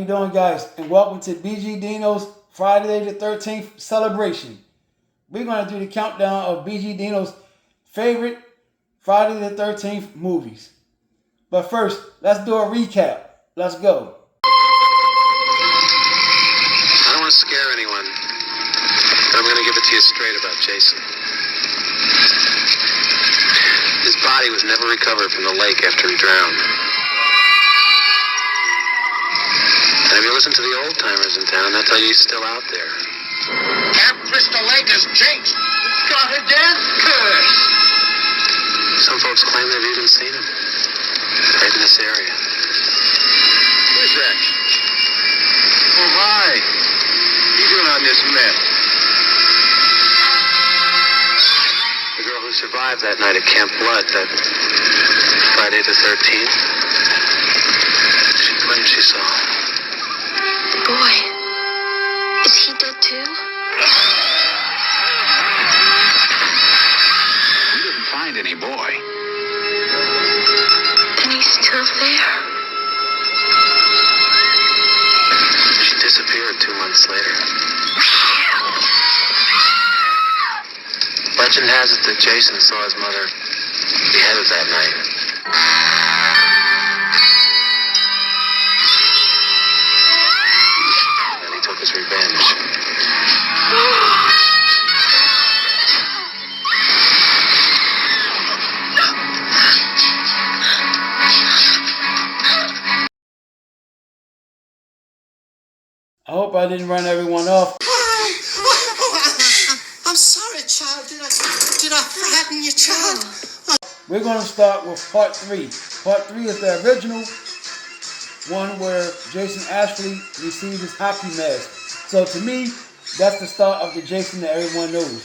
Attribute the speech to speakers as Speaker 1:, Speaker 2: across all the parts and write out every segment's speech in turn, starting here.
Speaker 1: you doing, guys? And welcome to BGdino's Friday the 13th celebration. We're going to do the countdown of BGdino's favorite Friday the 13th movies. But first, let's do a recap. Let's go.
Speaker 2: I don't want to scare anyone, but I'm going to give it to you straight about Jason. His body was never recovered from the lake after he drowned. And if you listen to the old-timers in town, they'll tell you he's still out there.
Speaker 3: Camp Crystal Lake is jinxed. It's got a death curse.
Speaker 2: Some folks claim they've even seen him. Right in this area.
Speaker 3: Who's that? Oh, hi. What are you doing on this mess?
Speaker 2: The girl who survived that night at Camp Blood, that Friday the 13th, she claimed she saw him.
Speaker 4: Boy, is he dead too?
Speaker 3: We didn't find any boy.
Speaker 4: And he's still there.
Speaker 2: She disappeared 2 months later. Legend has it that Jason saw his mother beheaded that night. Then he took his revenge.
Speaker 1: I hope I didn't run everyone off.
Speaker 5: I'm sorry, child. Did I frighten you, child?
Speaker 1: We're going to start with part 3. Part 3 is the original one where Jason Ashley received his hockey mask. So to me, that's the start of the Jason that everyone knows.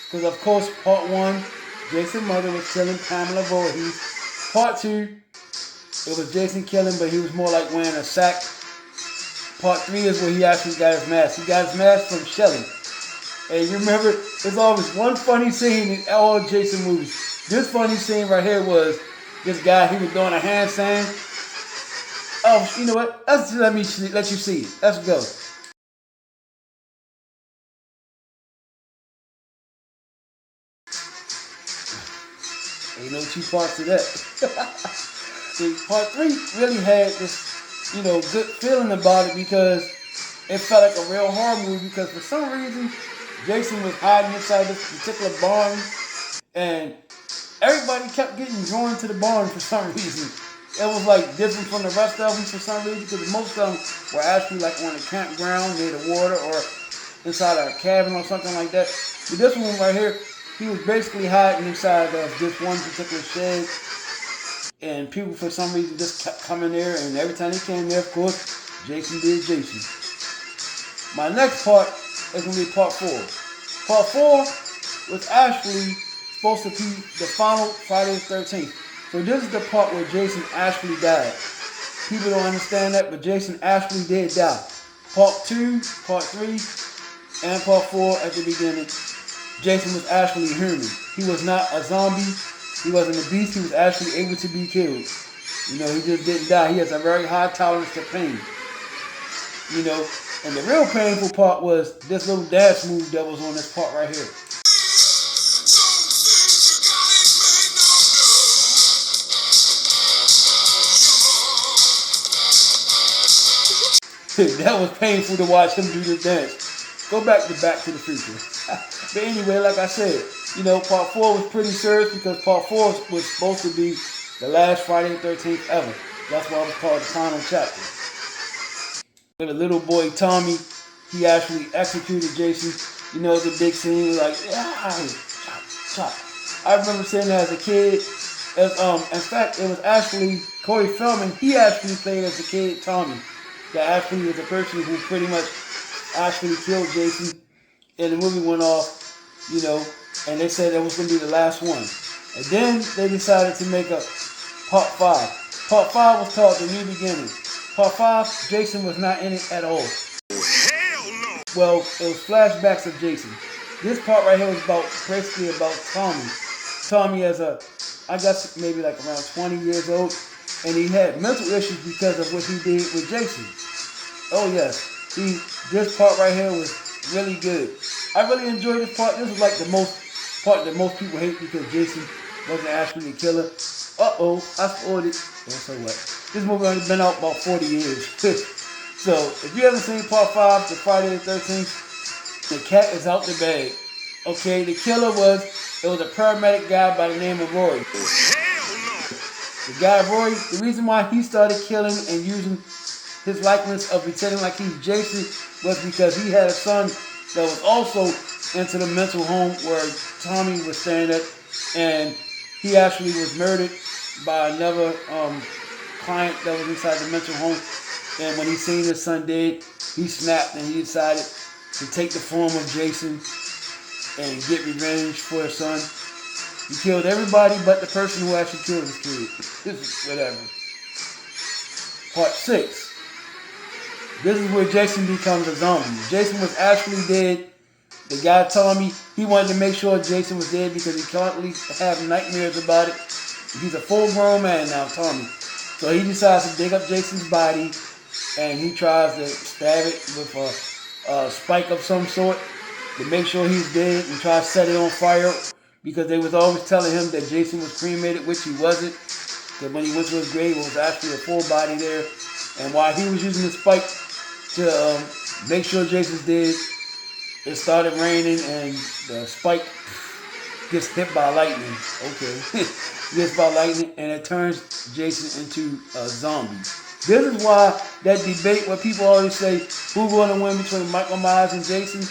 Speaker 1: Because of course, part 1, Jason's mother was killing Pamela Vorhees. Part 2, it was Jason killing, but he was more like wearing a sack. Part 3 is where he actually got his mask. He got his mask from Shelly. And you remember, there's always one funny scene in all Jason movies. This funny scene right here was this guy, he was doing a handstand. Oh, you know what? Let's let you see it. Let's go. Ain't no 2 parts to that. See, part 3 really had this, good feeling about it because it felt like a real horror movie because for some reason, Jason was hiding inside this particular barn and everybody kept getting drawn to the barn for some reason. It was like different from the rest of them for some reason because most of them were actually like on a campground near the water or inside a cabin or something like that. But this one right here, he was basically hiding inside of this one particular shed. And people for some reason just kept coming there, and every time they came there, of course, Jason did Jason. My next part is going to be part 4. Part 4 was actually supposed to be the final Friday the 13th. So this is the part where Jason actually died. People don't understand that, but Jason actually did die. Part 2, Part 3, and Part 4 at the beginning, Jason was actually human. He was not a zombie. He wasn't a beast. He was actually able to be killed. He just didn't die. He has a very high tolerance to pain. And the real painful part was this little dance move that was on this part right here. That was painful to watch him do this dance. Go back to the Future. But anyway, like I said, part 4 was pretty serious because part 4 was supposed to be the last Friday the 13th ever. That's why it was called the final chapter. With a little boy, Tommy, he actually executed Jason. The big scene was like, chop. I remember saying that as a kid. In fact, it was actually Corey Feldman. He actually played as a kid, Tommy. That actually was the person who pretty much actually killed Jason. And the movie went off, and they said it was going to be the last one. And then they decided to make a part 5. Part 5 was called The New Beginning. Part 5, Jason was not in it at all.
Speaker 3: Hell no!
Speaker 1: Well, it was flashbacks of Jason. This part right here was basically about Tommy. Tommy as I guess maybe like around 20 years old. And he had mental issues because of what he did with Jason. Oh yes, this part right here was really good. I really enjoyed this part. This was like the most part that most people hate because Jason wasn't actually the killer. Uh-oh, I spoiled it. Well, so what? This movie only been out about 40 years. So if you haven't seen part 5, the Friday the 13th, the cat is out the bag. Okay, the killer it was a paramedic guy by the name of Roy. The guy Roy, the reason why he started killing and using his likeness of pretending like he's Jason was because he had a son that was also into the mental home where Tommy was staying at, and he actually was murdered by another client that was inside the mental home. And when he seen his son dead, he snapped and he decided to take the form of Jason and get revenge for his son. He killed everybody but the person who actually killed his kid. This is whatever. Part 6. This is where Jason becomes a zombie. Jason was actually dead. The guy Tommy, he wanted to make sure Jason was dead because he constantly have nightmares about it. He's a full-grown man now, Tommy. So he decides to dig up Jason's body and he tries to stab it with a spike of some sort to make sure he's dead and try to set it on fire because they was always telling him that Jason was cremated, which he wasn't. Because when he went to his grave, it was actually a full body there. And while he was using the spike to make sure Jason's dead, it started raining and the spike gets hit by lightning. Okay. Gets by lightning and it turns Jason into a zombie. This is why that debate where people always say, who's going to win between Michael Myers and Jason?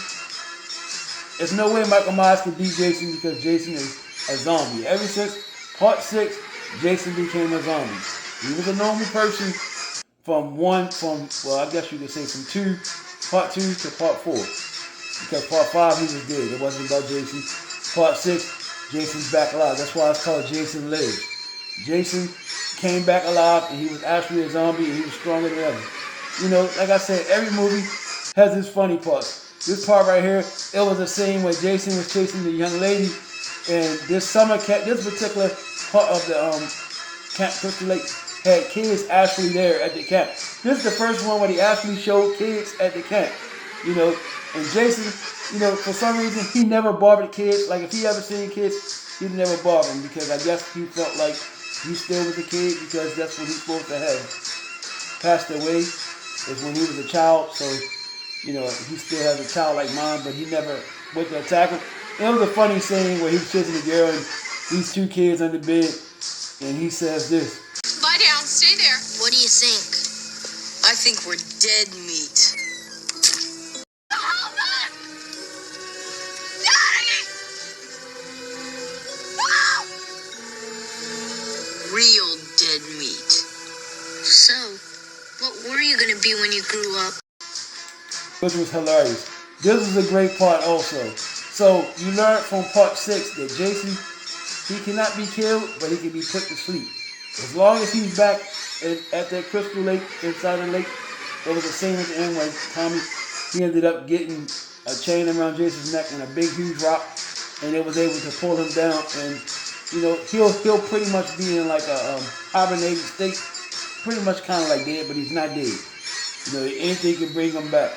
Speaker 1: There's no way Michael Myers can beat Jason because Jason is a zombie. Ever since part 6, Jason became a zombie. He was a normal person well, I guess you could say from part 2 to part 4. Because part 5, he was dead. It wasn't about Jason. Part 6, Jason's back alive. That's why it's called Jason Lives. Jason came back alive and he was actually a zombie and he was stronger than ever. You know, like I said, every movie has its funny parts. This part right here, it was a scene where Jason was chasing the young lady and this particular part of the Camp Crystal Lake had kids actually there at the camp. This is the first one where they actually showed kids at the camp. You know, and Jason, you know, for some reason, he never bothered kids. Like, if he ever seen kids, he'd never bother them because I guess he felt like he still was a kid because that's what he's supposed to have. Passed away is when he was a child, so, you know, he still has a childlike mind, but he never went to attack him. It was a funny scene where he was chasing the girl and these two kids under the bed, and he says this.
Speaker 4: Lie down, stay there.
Speaker 5: What do you think?
Speaker 6: I think we're dead meat.
Speaker 4: Hold on! Daddy!
Speaker 6: Real dead meat.
Speaker 4: So, what were you gonna be when you grew up?
Speaker 1: Which was hilarious. This was a great part also. So you learned from part 6 that Jason, he cannot be killed, but he can be put to sleep. As long as he's back at that Crystal Lake, inside the lake, there was a scene at the end where Tommy, he ended up getting a chain around Jason's neck and a big huge rock, and it was able to pull him down. And you know, he'll pretty much be in like a hibernated state, pretty much kind of like dead, but he's not dead. You know, anything can bring him back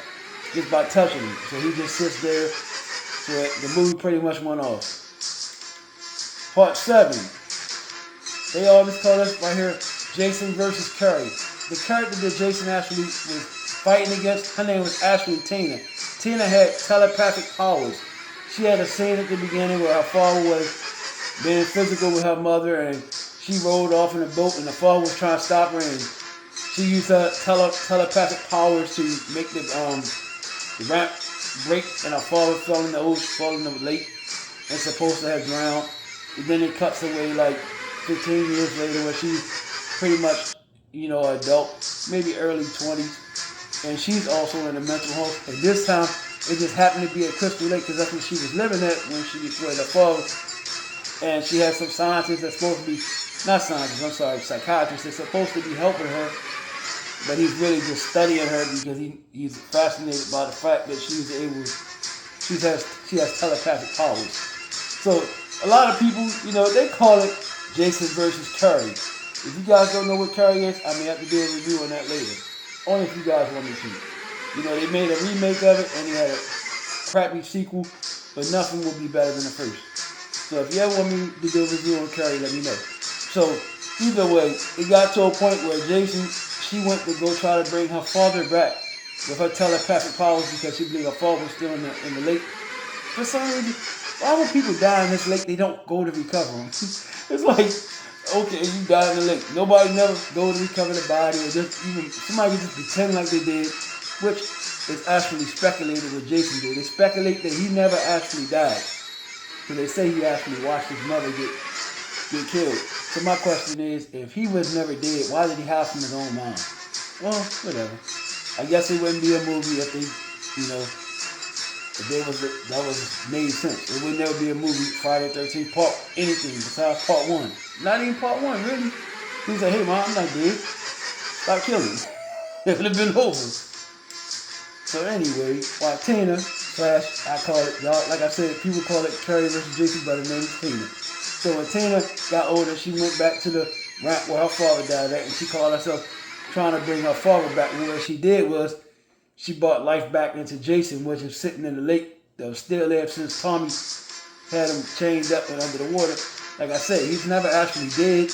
Speaker 1: just by touching him. So he just sits there. So the movie pretty much went off. Part 7. They always call us right here Jason versus Carrie. The character that Jason actually was fighting against, her name was actually Tina. Tina had telepathic powers. She had a scene at the beginning where her father was being physical with her mother and she rolled off in a boat and the father was trying to stop her and she used her telepathic powers to make the ramp break and her father fell in the ocean, fell in the lake and supposed to have drowned. And then it cuts away like 15 years later where she's pretty much, you know, adult, maybe early 20s. And she's also in a mental home. And this time, it just happened to be at Crystal Lake because that's where she was living at when she destroyed her father. And she has some scientists that's supposed to be, not scientists, I'm sorry, psychiatrists that's supposed to be helping her. But he's really just studying her because he's fascinated by the fact that she has telepathic powers. So a lot of people, you know, they call it Jason versus Carrie. If you guys don't know what Carrie is, I may have to do a review on that later. Only if you guys want me to. You know, they made a remake of it and they had a crappy sequel, but nothing will be better than the first. So if you ever want me to do a review on Carrie, let me know. So either way, it got to a point where Jason, she went to go try to bring her father back with her telepathic powers because she believed her father was still in the lake. For some reason, why when people die in this lake, they don't go to recover them? It's like, okay, you died in the lake. Nobody never go to recover the body, or just even somebody just pretend like they did, which is actually speculated what Jason did. They speculate that he never actually died, because they say he actually watched his mother get killed. So my question is, if he was never dead, why did he hide from his own mom? Well, whatever. I guess it wouldn't be a movie if they, you know, if they was that was made sense. It would never be a movie, Friday the 13th, part anything besides part 1. Not even part 1, really. He's like, hey mom, I'm not dead. Stop killing me. It would have been over. So anyway, while Tina, I call it, y'all, like I said, people call it Carrie versus Jason, but her name is Tina. So when Tina got older, she went back to the ramp where her father died at, and she called herself trying to bring her father back. And what she did was, she brought life back into Jason, which is sitting in the lake that was still there since Tommy had him chained up and under the water. Like I said, he's never actually dead.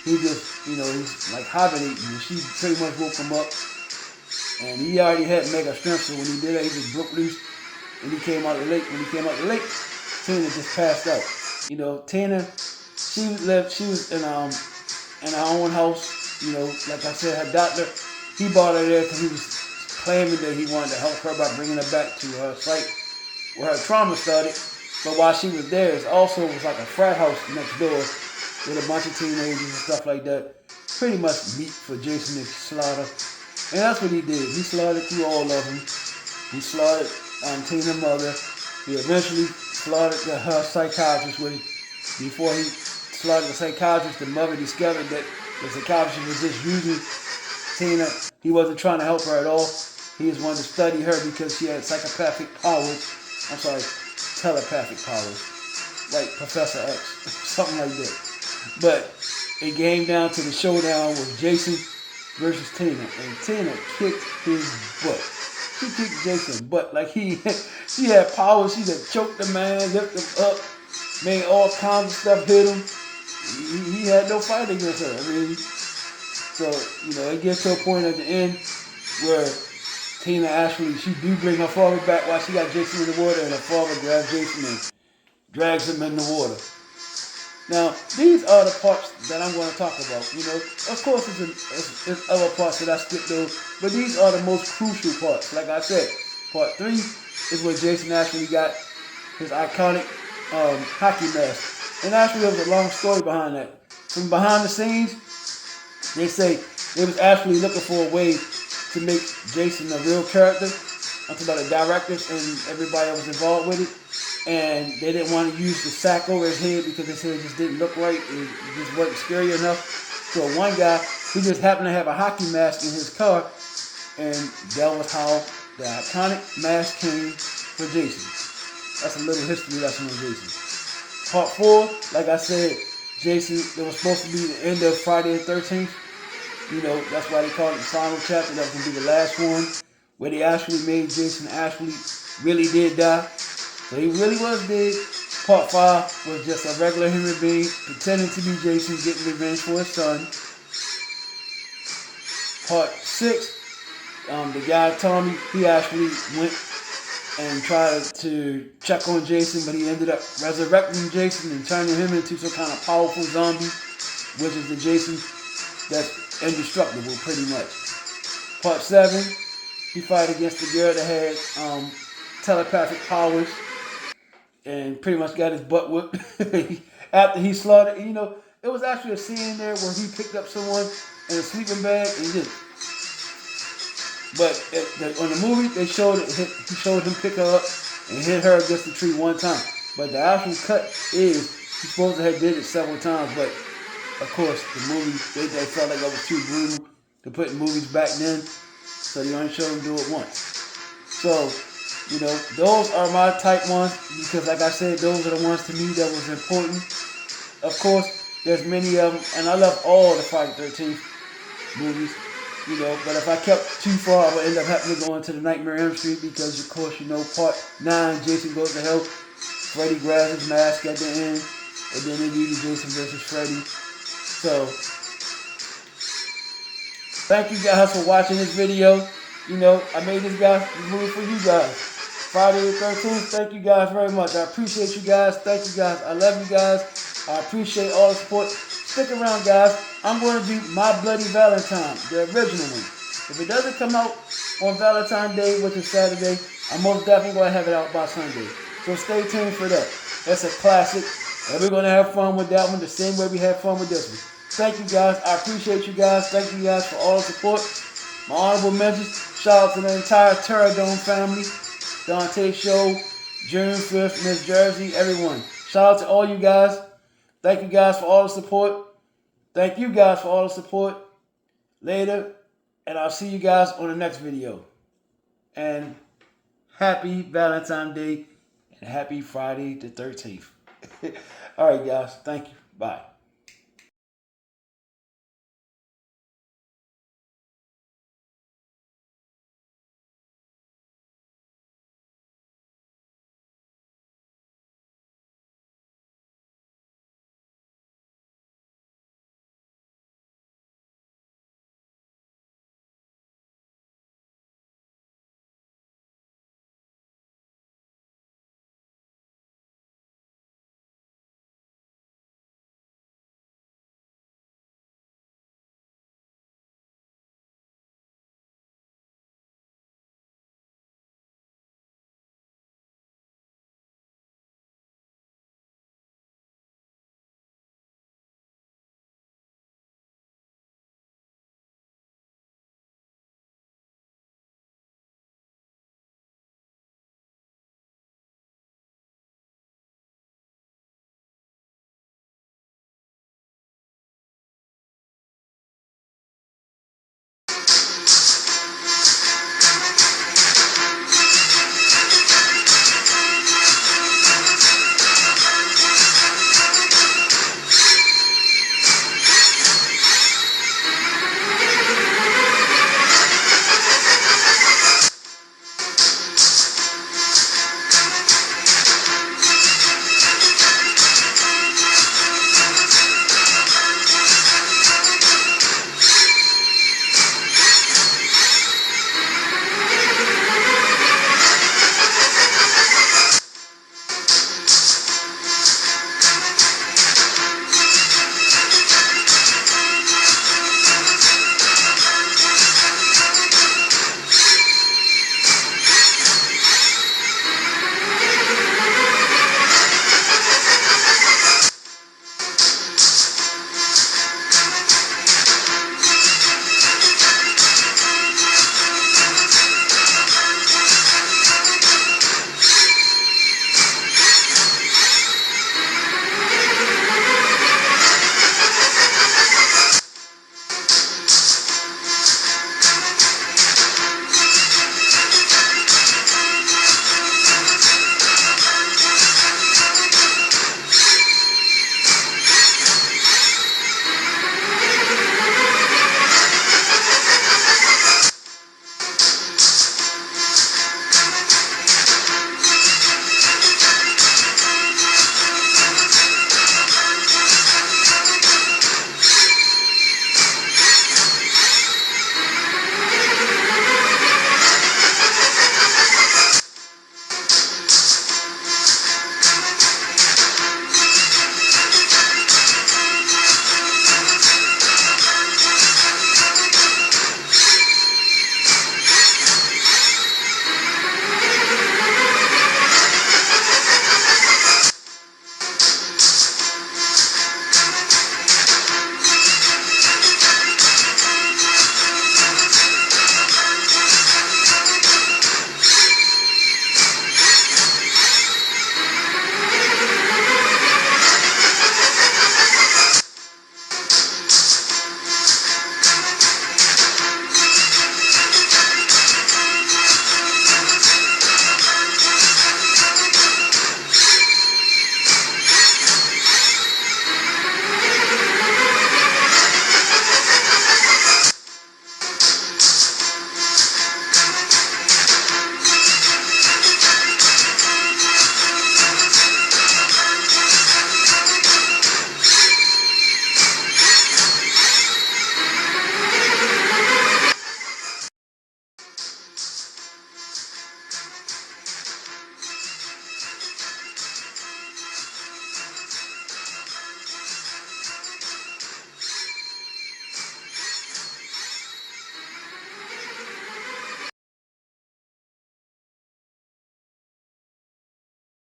Speaker 1: He just, you know, he's like hibernating. And she pretty much woke him up. And he already had mega strength, so when he did that, he just broke loose. And he came out of the lake. When he came out of the lake, Tina just passed out. You know, Tina, she was in her own house. You know, like I said, her doctor, he brought her there because he was claiming that he wanted to help her by bringing her back to her site where her trauma started. But while she was there, it also was like a frat house next door with a bunch of teenagers and stuff like that. Pretty much meat for Jason to slaughter. And that's what he did. He slaughtered through all of them. He slaughtered Tina's mother. He eventually slaughtered her psychiatrist. Before he slaughtered the psychiatrist, the mother discovered that the psychiatrist was just using Tina. He wasn't trying to help her at all. He just wanted to study her because she had psychopathic powers. I'm sorry, telepathic powers. Like Professor X, something like that. But it came down to the showdown with Jason versus Tina. And Tina kicked his butt. She kicked Jason's butt. Like she had powers. She just choked the man, lifted him up, made all kinds of stuff, hit him. He had no fight against her. I mean, so, you know, it gets to a point at the end where Tina actually, she do bring her father back while she got Jason in the water, and her father grabs Jason and drags him in the water. Now, these are the parts that I'm going to talk about. You know, of course, there's other parts that I skipped those, but these are the most crucial parts. Like I said, part 3 is where Jason actually got his iconic hockey mask. And actually, there was a long story behind that. From behind the scenes, they say they was actually looking for a way to make Jason a real character. I'm talking about the directors and everybody that was involved with it. And they didn't want to use the sack over his head because they said it just didn't look right. It just wasn't scary enough. So one guy, he just happened to have a hockey mask in his car. And that was how the iconic mask came for Jason. That's a little history lesson on Jason. Part 4, like I said, Jason, it was supposed to be the end of Friday the 13th. You know, that's why they called it the final chapter. That was going to be the last one, where they actually made Jason actually really did die. So he really was dead. Part 5 was just a regular human being pretending to be Jason, getting revenge for his son. Part 6, the guy Tommy, he actually went and tried to check on Jason, but he ended up resurrecting Jason and turning him into some kind of powerful zombie, which is the Jason that's indestructible, pretty much. Part 7, he fought against the girl that had telepathic powers and pretty much got his butt whooped after he slaughtered. You know, it was actually a scene there where he picked up someone in a sleeping bag and just. But on the movie, they showed he showed him pick her up and hit her against the tree one time. But the actual cut is he supposed to have did it several times. But of course, the movie they felt like it was too brutal to put in movies back then, so they only showed him do it once. So, you know, those are my type ones because, like I said, those are the ones to me that was important. Of course, there's many of them, and I love all the Friday the 13th movies. You know, but if I kept too far, I would end up having to go into the Nightmare on Elm Street because, of course, you know, part 9, Jason Goes to Hell. Freddy grabs his mask at the end, and then they do the Jason versus Freddy. So, thank you guys for watching this video. You know, I made this movie for you guys. Friday the 13th, thank you guys very much. I appreciate you guys. Thank you guys. I love you guys. I appreciate all the support. Stick around, guys. I'm going to do My Bloody Valentine, the original one. If it doesn't come out on Valentine's Day, which is Saturday, I'm most definitely going to have it out by Sunday. So stay tuned for that. That's a classic. And we're going to have fun with that one the same way we had fun with this one. Thank you guys. I appreciate you guys. Thank you guys for all the support. My honorable mentions. Shout out to the entire Terradome family. Dante Show, June 5th, Miss Jersey, everyone. Shout out to all you guys. Thank you guys for all the support. Thank you guys for all the support. Later. And I'll see you guys on the next video. And happy Valentine's Day and happy Friday the 13th. All right, guys. Thank you. Bye.